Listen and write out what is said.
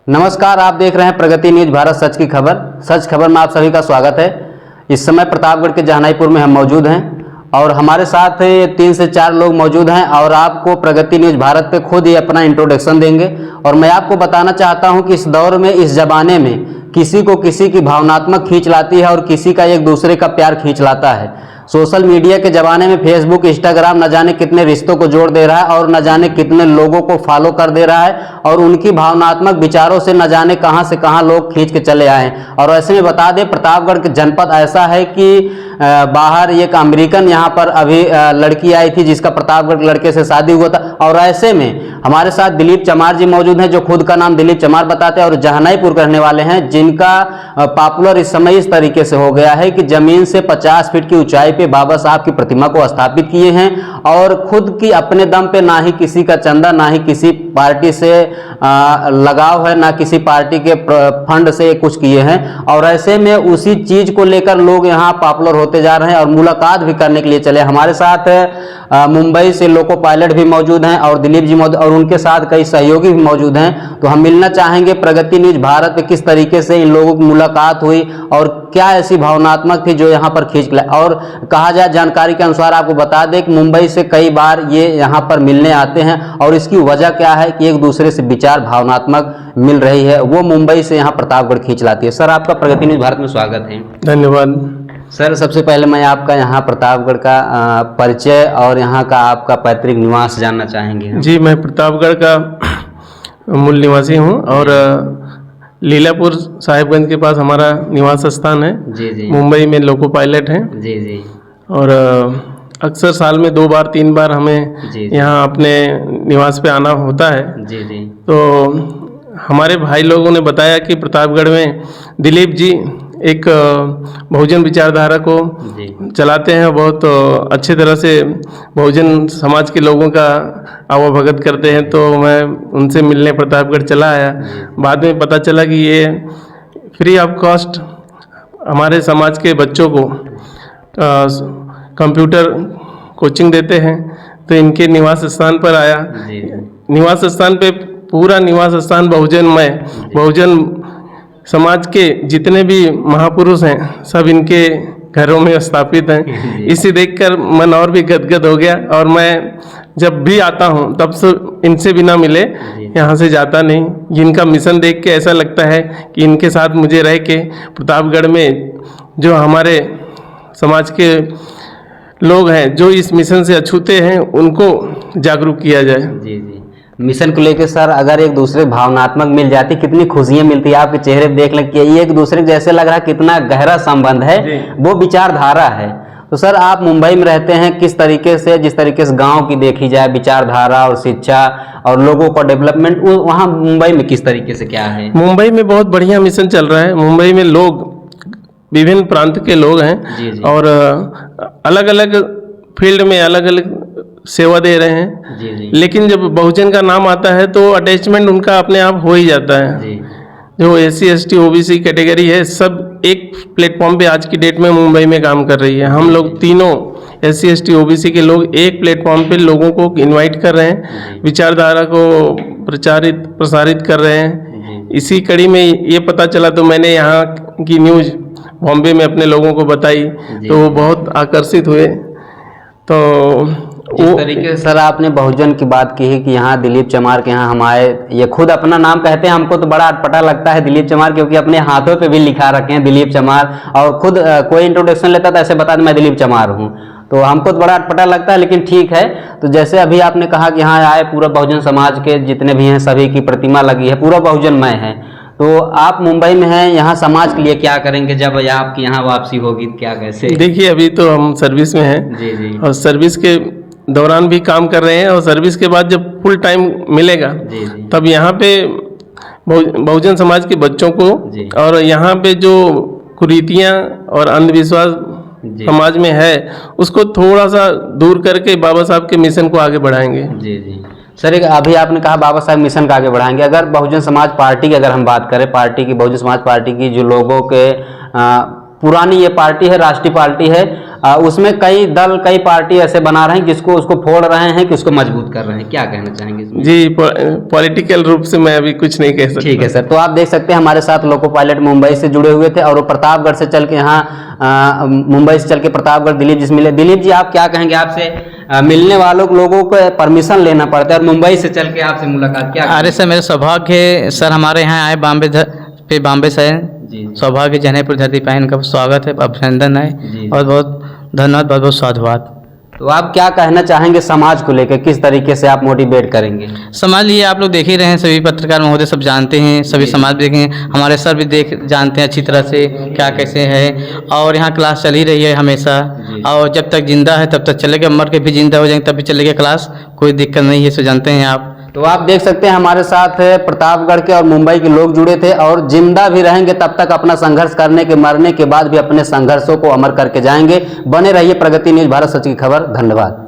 नमस्कार, आप देख रहे हैं प्रगति न्यूज भारत सच की खबर। सच खबर में आप सभी का स्वागत है। इस समय प्रतापगढ़ के जहानाईपुर में हम मौजूद हैं और हमारे साथ 3 से 4 लोग मौजूद हैं और आपको प्रगति न्यूज भारत पे खुद ही अपना इंट्रोडक्शन देंगे। और मैं आपको बताना चाहता हूं कि इस दौर में, इस जमाने में किसी को किसी की भावनात्मक खींच लाती है और किसी का एक दूसरे का प्यार खींच लाता है। सोशल मीडिया के ज़माने में फेसबुक, इंस्टाग्राम न जाने कितने रिश्तों को जोड़ दे रहा है और न जाने कितने लोगों को फॉलो कर दे रहा है और उनकी भावनात्मक विचारों से न जाने कहां से कहां लोग खींच के चले आए हैं। और ऐसे में बता दें, प्रतापगढ़ के जनपद ऐसा है कि बाहर एक अमेरिकन यहाँ पर अभी लड़की आई थी जिसका प्रतापगढ़ लड़के से शादी हुआ था। और ऐसे में हमारे साथ दिलीप चमार जी मौजूद हैं जो खुद का नाम दिलीप चमार बताते हैं और जहानाईपुर के रहने वाले हैं, जिनका पॉपुलर इस समय इस तरीके से हो गया है कि जमीन से 50 फीट की ऊंचाई पे बाबा साहब की प्रतिमा को स्थापित किए हैं और खुद की अपने दम पे ना ही किसी का चंदा, ना ही किसी पार्टी से लगाव है, ना किसी पार्टी के फंड से कुछ किए हैं। और ऐसे में उसी चीज को लेकर लोग यहाँ पॉपुलर होते जा रहे हैं और मुलाकात भी करने के लिए चले। हमारे साथ मुंबई से लोको पायलट भी मौजूद हैं और दिलीप जी मौजूद और उनके साथ कई सहयोगी भी मौजूद हैं। तो हम मिलना चाहेंगे प्रगति न्यूज भारत पे किस तरीके से इन लोगों की मुलाकात हुई और क्या ऐसी भावनात्मक थी जो यहाँ पर खींच लाई। और कहा जाए, जानकारी के अनुसार आपको बता दें कि मुंबई से कई बार ये यहाँ पर मिलने आते हैं और इसकी वजह क्या है कि एक दूसरे से विचार भावनात्मक मिल रही है, वो मुंबई से यहाँ प्रतापगढ़ खींच लाती है। सर, आपका प्रगति न्यूज भारत में स्वागत है। धन्यवाद सर। सबसे पहले मैं आपका यहाँ प्रतापगढ़ का परिचय और यहाँ का आपका पैतृक निवास जानना चाहेंगे। जी, मैं प्रतापगढ़ का मूल निवासी हूँ और लीलापुर साहिबगंज के पास हमारा निवास स्थान है। जी जी। मुंबई में लोको पायलट हैं। जी जी। और अक्सर साल में 2 बार 3 बार हमें यहाँ अपने निवास पे आना होता है। जी जी। तो हमारे भाई लोगों ने बताया कि प्रतापगढ़ में दिलीप जी एक बहुजन विचारधारा को चलाते हैं, बहुत अच्छे तरह से बहुजन समाज के लोगों का आवभगत करते हैं। तो मैं उनसे मिलने प्रतापगढ़ चला आया। बाद में पता चला कि ये फ्री ऑफ कॉस्ट हमारे समाज के बच्चों को कंप्यूटर कोचिंग देते हैं। तो इनके निवास स्थान पर आया। निवास स्थान पे पूरा निवास स्थान बहुजनमय, बहुजन समाज के जितने भी महापुरुष हैं सब इनके घरों में स्थापित हैं। इसे देखकर मन और भी गदगद हो गया और मैं जब भी आता हूँ तब से इनसे बिना मिले यहाँ से जाता नहीं। इनका मिशन देख के ऐसा लगता है कि इनके साथ मुझे रह के प्रतापगढ़ में जो हमारे समाज के लोग हैं जो इस मिशन से अछूते हैं उनको जागरूक किया जाए। जी जी। मिशन को लेकर सर, अगर एक दूसरे भावनात्मक मिल जाती, कितनी खुशियां मिलती है। आपके चेहरे पे देख लें कि ये एक दूसरे के जैसे लग रहा है कितना गहरा संबंध है, वो विचारधारा है। तो सर, आप मुंबई में रहते हैं, किस तरीके से, जिस तरीके से गांव की देखी जाए विचारधारा और शिक्षा और लोगों का डेवलपमेंट, वहाँ मुंबई में किस तरीके से क्या है? मुंबई में बहुत बढ़िया मिशन चल रहा है। मुंबई में लोग विभिन्न प्रांत के लोग हैं और अलग अलग फील्ड में अलग अलग सेवा दे रहे हैं। लेकिन जब बहुजन का नाम आता है तो अटैचमेंट उनका अपने आप हो ही जाता है। जो SC ST OBC कैटेगरी है सब एक प्लेटफॉर्म पे आज की डेट में मुंबई में काम कर रही है। हम लोग तीनों SC ST OBC के लोग एक प्लेटफॉर्म पे लोगों को इनवाइट कर रहे हैं, विचारधारा को प्रसारित कर रहे हैं। इसी कड़ी में ये पता चला तो मैंने यहाँ की न्यूज़ बॉम्बे में अपने लोगों को बताई तो वो बहुत आकर्षित हुए। तो जिस तरीके से सर आपने बहुजन की बात की है कि यहाँ दिलीप चमार के यहाँ हम आए, ये खुद अपना नाम कहते हैं, हमको तो बड़ा अटपटा लगता है दिलीप चमार, क्योंकि अपने हाथों पे भी लिखा रखे हैं दिलीप चमार और खुद कोई इंट्रोडक्शन लेता था ऐसे बता दें मैं दिलीप चमार हूँ। तो हमको तो बड़ा अटपटा लगता है, लेकिन ठीक है। तो जैसे अभी आपने कहा कि यहाँ आए, पूरा बहुजन समाज के जितने भी हैं सभी की प्रतिमा लगी है, पूरा बहुजनमय है। तो आप मुंबई में हैं, यहाँ समाज के लिए क्या करेंगे जब आपकी यहाँ वापसी होगी, क्या कैसे? देखिए, अभी तो हम सर्विस में हैं। जी जी। और सर्विस के दौरान भी काम कर रहे हैं और सर्विस के बाद जब फुल टाइम मिलेगा तब यहाँ पे बहुजन समाज के बच्चों को और यहाँ पे जो कुरीतियाँ और अंधविश्वास समाज में है उसको थोड़ा सा दूर करके बाबा साहब के मिशन को आगे बढ़ाएंगे। जी जी। सर, एक अभी आपने कहा बाबा साहब मिशन का आगे बढ़ाएंगे। अगर बहुजन समाज पार्टी की अगर हम बात करें, पार्टी की, बहुजन समाज पार्टी की, जो लोगों के पुरानी ये पार्टी है, राष्ट्रीय पार्टी है, उसमें कई दल कई पार्टी ऐसे बना रहे हैं किसको उसको फोड़ रहे हैं, किसको मजबूत कर रहे हैं, क्या कहना चाहेंगे इसमें? जी, पॉलिटिकल रूप से मैं अभी कुछ नहीं कह सकता। ठीक है सर, तो आप देख सकते हैं हमारे साथ लोको पायलट मुंबई से जुड़े हुए थे और वो प्रतापगढ़ से चल के यहाँ मुंबई से चल के प्रतापगढ़ दिलीप जी से मिले। दिलीप जी, आप क्या कहेंगे? आपसे मिलने वालों लोगों को परमिशन लेना पड़ता है और मुंबई से चल के आपसे मुलाकात, क्या? अरे सर, मेरा सौभाग्य है सर, हमारे यहाँ आए बॉम्बे से जी सौभाग्य जहनेपुर धरती पर इनका स्वागत है, अभिनंदन है, बहुत बहुत धन्यवाद, बहुत बहुत साधुवाद। तो आप क्या कहना चाहेंगे समाज को लेकर, किस तरीके से आप मोटिवेट करेंगे? समाज लिए आप लोग देख ही रहे हैं, सभी पत्रकार महोदय सब जानते हैं, सभी समाज भी देखें, हमारे सर भी जानते हैं अच्छी तरह से क्या कैसे है, और यहाँ क्लास चल ही रही है हमेशा, और जब तक जिंदा है तब तक चलेगा, मर के भी जिंदा हो जाएंगे तब भी चलेगा क्लास, कोई दिक्कत नहीं है, सो जानते हैं आप। तो आप देख सकते हैं हमारे साथ प्रतापगढ़ के और मुंबई के लोग जुड़े थे और जिंदा भी रहेंगे तब तक अपना संघर्ष करने के, मरने के बाद भी अपने संघर्षों को अमर करके जाएंगे। बने रहिए प्रगति न्यूज भारत सच की खबर। धन्यवाद।